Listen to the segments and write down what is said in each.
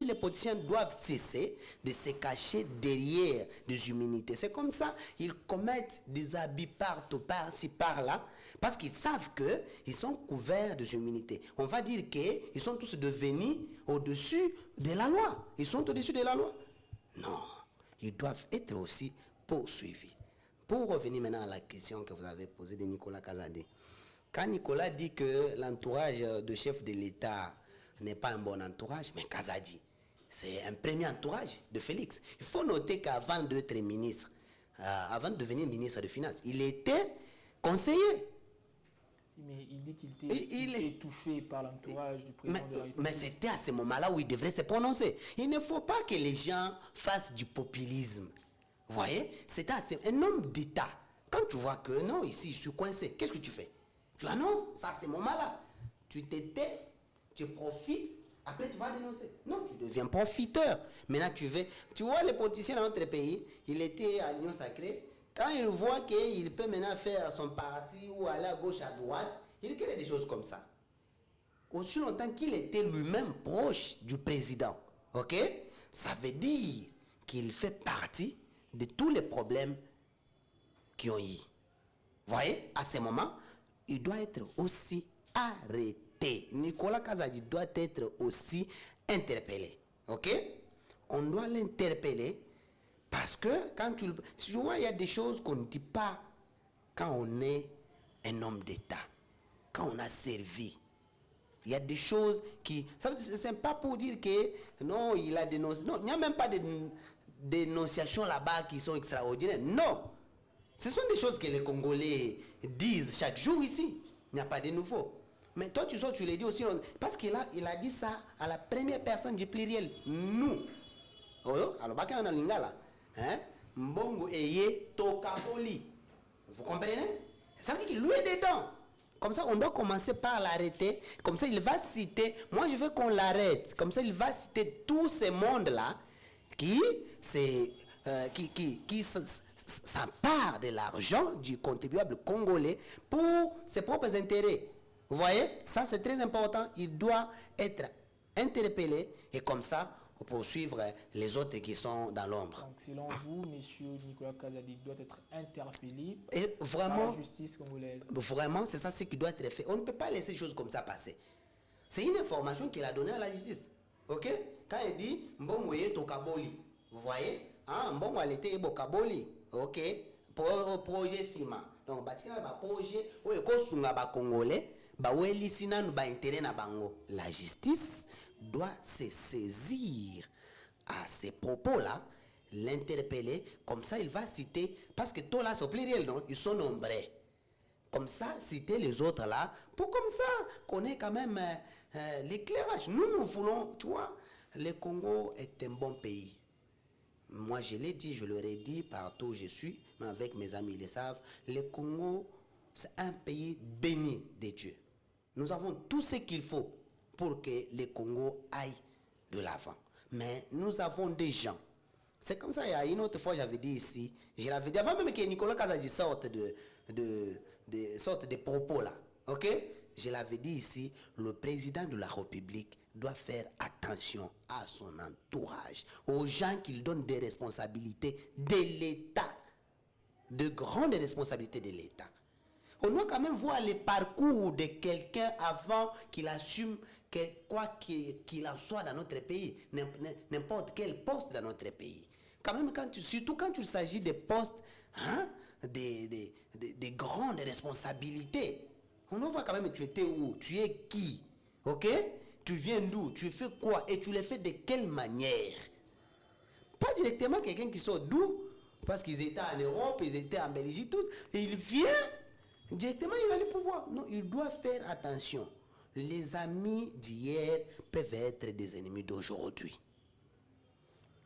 les politiciens doivent cesser de se cacher derrière des immunités. C'est comme ça, ils commettent des abus partout, par-ci, par-là, parce qu'ils savent qu'ils sont couverts des immunités. On va dire qu'ils sont tous devenus au-dessus de la loi. Ils sont au-dessus de la loi. Non, ils doivent être aussi poursuivis. Pour revenir maintenant à la question que vous avez posée de Nicolas Kazadi. Quand Nicolas dit que l'entourage de chef de l'État n'est pas un bon entourage, mais Kazadi, c'est un premier entourage de Félix. Il faut noter qu'avant d'être ministre, avant de devenir ministre des Finances, il était conseiller. Mais il dit qu'il était étouffé par l'entourage du président de la République. Mais c'était à ce moment-là où il devrait se prononcer. Il ne faut pas que les gens fassent du populisme. Vous voyez, c'est un homme d'État. Quand tu vois que non, ici, je suis coincé, qu'est-ce que tu fais? Tu annonces, ça, à ce moment-là. Tu t'étais, tu profites, après tu vas dénoncer. Non, tu deviens profiteur. Maintenant, tu vois les politiciens dans notre pays, il était à l'Union Sacrée. Quand il voit qu'il peut maintenant faire son parti ou aller à gauche, à droite, il crée des choses comme ça. Aussi longtemps qu'il était lui-même proche du président, ok? Ça veut dire qu'il fait partie de tous les problèmes qui ont eu. Vous voyez, à ce moment, il doit être aussi arrêté. Nicolas Kazadi doit être aussi interpellé. Ok? On doit l'interpeller parce que quand tu vois, il y a des choses qu'on ne dit pas quand on est un homme d'État, quand on a servi. Il y a des choses qui... C'est pas pour dire que non, il a dénoncé. Non, il n'y a même pas de dénonciations là-bas qui sont extraordinaires. Non. Ce sont des choses que les Congolais disent chaque jour ici. Il n'y a pas de nouveau. Mais toi, tu les dis aussi. Parce qu'il a dit ça à la première personne du pluriel. Nous. Alors, baka on a lingala. Mbongo eye tokaboli. Vous comprenez? Ça veut dire qu'il lui est dedans. Comme ça, on doit commencer par l'arrêter. Comme ça, il va citer... Moi, je veux qu'on l'arrête. Comme ça, il va citer tout ce monde-là qui s'empare de l'argent du contribuable congolais pour ses propres intérêts. Vous voyez? Ça, c'est très important. Il doit être interpellé et comme ça, poursuivre les autres qui sont dans l'ombre. Donc, selon vous, M. Nicolas Kazadi doit être interpellé par la justice congolaise. Vraiment, c'est ça ce qui doit être fait. On ne peut pas laisser des choses comme ça passer. C'est une information qu'il a donnée à la justice. Ok? Quand il dit Mbongoye Tokaboli, vous voyez? Mbongo a été Bokaboli. Ok? Projet Sima. Donc, batika ba projet, oye ko sunga ba Congolais, ba weli sinanu ba intérêt na bango. La justice doit se saisir à ces propos-là, l'interpeller, comme ça il va citer, parce que tout là c'est au pluriel, non? Ils sont nombreux. Comme ça, citer les autres là, pour comme ça qu'on ait quand même l'éclairage. Nous voulons, tu vois, le Congo est un bon pays. Moi je l'ai dit, je leur ai dit partout où je suis, mais avec mes amis ils le savent, le Congo c'est un pays béni de Dieu. Nous avons tout ce qu'il faut pour que le Congo aille de l'avant. Mais nous avons des gens. C'est comme ça, il y a une autre fois, j'avais dit ici, je l'avais dit avant même que Nicolas Kazadi sorte de propos là. Ok? Je l'avais dit ici, le président de la République doit faire attention à son entourage, aux gens qu'il donne des responsabilités de l'État, de grandes responsabilités de l'État. On doit quand même voir le parcours de quelqu'un avant qu'il assume quoi qu'il en soit dans notre pays, n'importe quel poste dans notre pays. Quand même, surtout quand il s'agit des postes, des grandes responsabilités, on doit voir quand même tu étais où, tu es qui, ok? Tu viens d'où, tu fais quoi et tu le fais de quelle manière? Pas directement quelqu'un qui sort d'où, parce qu'ils étaient en Europe, ils étaient en Belgique, tout, et il vient... Directement, il a le pouvoir. Non, il doit faire attention. Les amis d'hier peuvent être des ennemis d'aujourd'hui.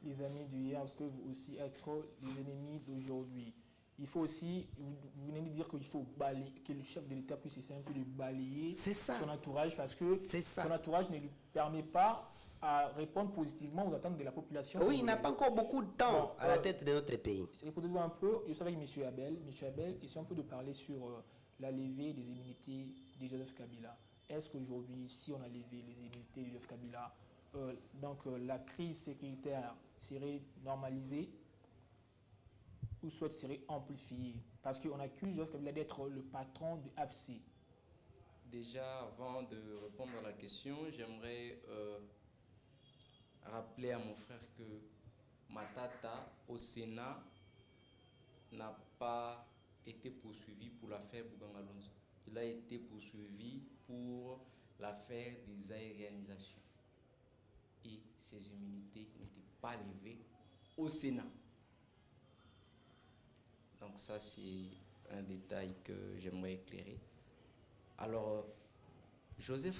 Les amis d'hier peuvent aussi être les ennemis d'aujourd'hui. Il faut aussi, vous venez de dire qu'il faut balayer, que le chef de l'État puisse essayer un peu de balayer son entourage parce que son entourage ne lui permet pas à répondre positivement aux attentes de la population. Oui, il n'a pas encore beaucoup de temps à la tête de notre pays. Écoutez-vous un peu, je suis avec M. Abel. M. Abel, essayons un peu de parler sur la levée des immunités de Joseph Kabila. Est-ce qu'aujourd'hui, si on a levé les immunités de Joseph Kabila, la crise sécuritaire serait normalisée ou soit serait amplifiée? Parce qu'on accuse Joseph Kabila d'être le patron de AFC. Déjà, avant de répondre à la question, j'aimerais rappeler à mon frère que Matata, au Sénat, n'a pas été poursuivi pour l'affaire Bougangalonzo. Il a été poursuivi pour l'affaire des aérianisations. Et ses immunités n'étaient pas levées au Sénat. Donc ça, c'est un détail que j'aimerais éclairer. Alors, Joseph